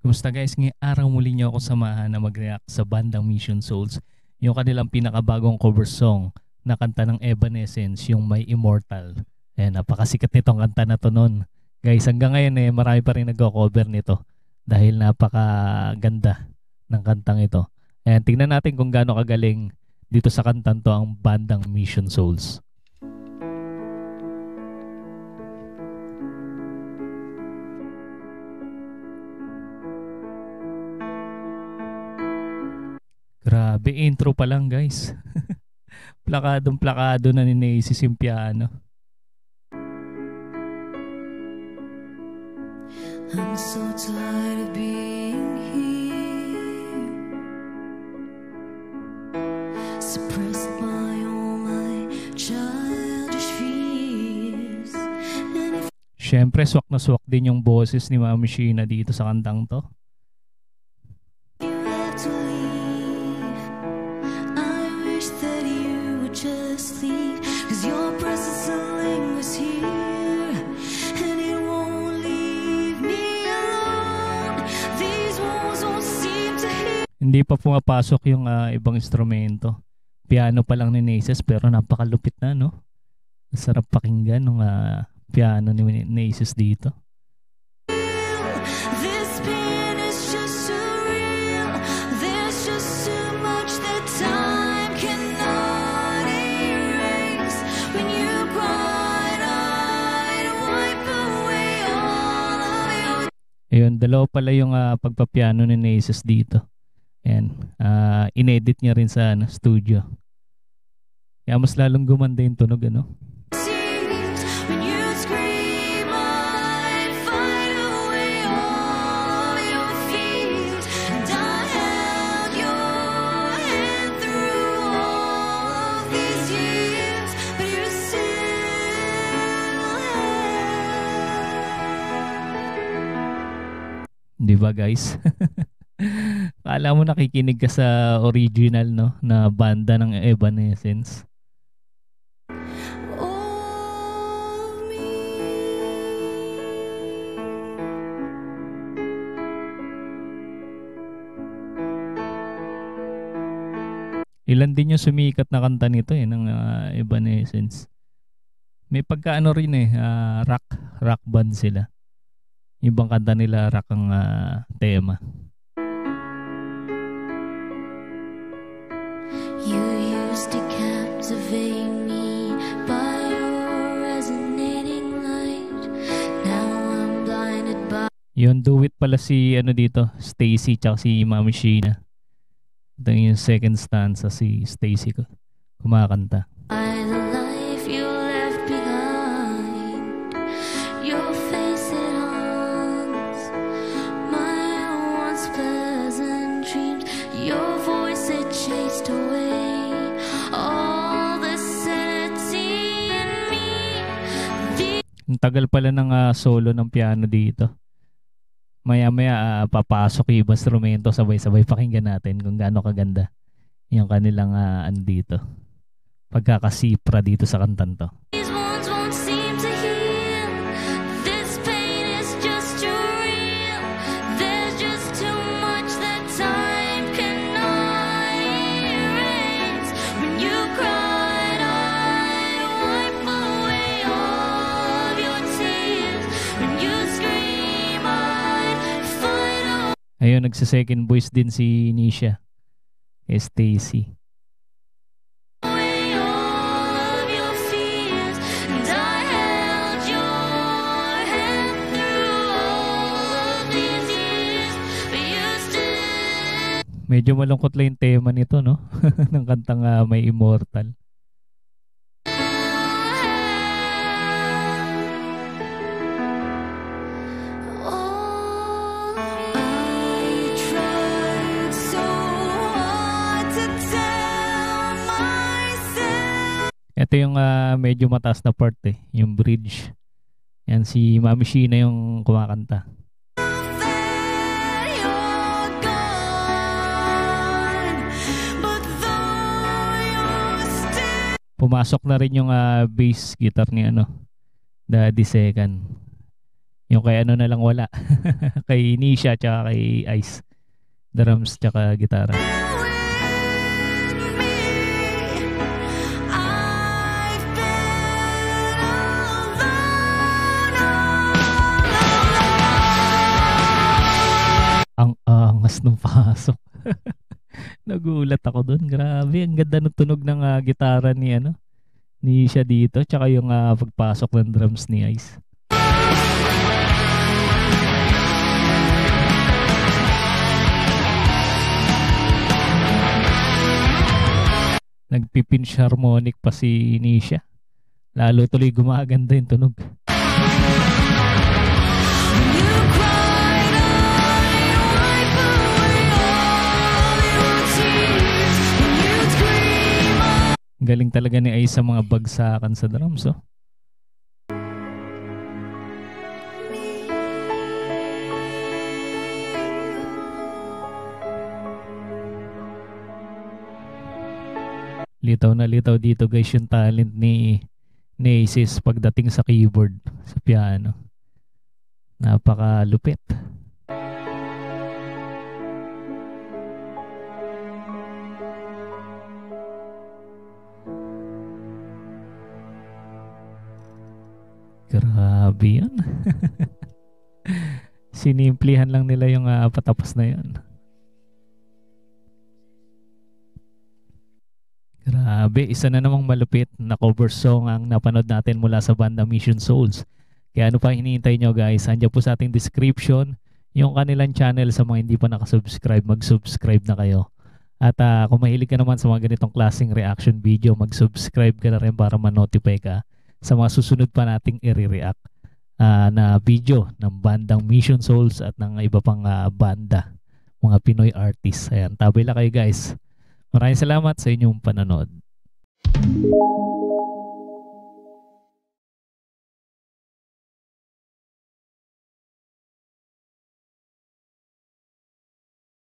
Kumusta guys? Ngayong araw muli niyo ako samahan na mag-react sa bandang Mission Souls. Yung kanilang pinakabagong cover song na kanta ng Evanescence, yung May Immortal. Ayan, napakasikat nitong kanta na to noon. Guys, hanggang ngayon marami pa rin nagko-cover nito dahil napakaganda ng kantang ito. Ayan, tingnan natin kung gaano kagaling dito sa kantang to ang bandang Mission Souls. Grabe, intro pa lang guys. Plakadong-plakado na ni Nesis yung piano. I'm so tired of being here, suppressed by all my childish fears. Siyempre, swak na swak din yung boses ni Mami Sheena dito sa kantang to. Hindi pa pumapasok yung ibang instrumento. Piano pa lang ni Nesis pero napakalupit na, no? Sarap pakinggan ng piano ni Nesis dito. Ayun, dalawa pala yung pagpapiano ni Nesis dito. Ayan, inedit niya rin sa studio. Kaya mas lalong gumanda yung tunog, ano? Di ba guys? Kala mo nakikinig ka sa original, no, na banda ng Evanescence. Ilan din yung sumikat na kanta nito ng Evanescence. May pagkaano rin rock band sila. Yung bang kanta nila rock ang tema. You used to captivate me by your resonating light. Now I'm blinded by... Yun, do it pala si dito, Stacy tsaka si Mami Sheena. Ito yung second stanza, si Stacy kumakanta. Ang tagal pala ng solo ng piano dito. Maya-maya papasok yung instrumento, sabay-sabay pakinggan natin kung gaano kaganda yung kanilang dito. Pagkakasipra dito sa kantan to. Ayun, nagsa-second voice din si Nisha. Stacy. Medyo malungkot lang yung tema nito, no? Ng kantang May Immortal. Ito yung medyo mataas na part yung bridge. Yan si Mami Sheena yung kumakanta. Pumasok na rin yung bass guitar ni Daddy Second. Yung kay ano na lang wala. Kay Nisha tsaka kay Ice. Drums tsaka gitara. Ang angas nung pasok. Nagulat ako doon. Grabe, ang ganda ng tunog ng gitara ni Nisha dito tsaka yung pagpasok ng drums ni Ice. Nagpipinch harmonic pa si Nisha. Lalo tuloy gumaganda yung tunog. Galing talaga ni Ice sa mga bagsakan sa drums, oh. Litaw na litaw dito guys yung talent ni Aces pagdating sa keyboard, sa piano. Napakalupit. Grabe yun. Sinimplihan lang nila yung patapos na yun. Grabe, isa na namang malupit na cover song ang napanood natin mula sa banda Mission Souls. Kaya ano pa hinihintay nyo guys, andyan po sa ating description yung kanilang channel. Sa mga hindi pa nakasubscribe, mag-subscribe na kayo. At kung mahilig ka naman sa mga ganitong klaseng reaction video, mag-subscribe ka na rin para ma-notify ka sa mga susunod pa nating i-react na video ng bandang Mission Souls at ng iba pang banda, mga Pinoy artists. Ayan, tabay lang kayo guys. Maraming salamat sa inyong panonood.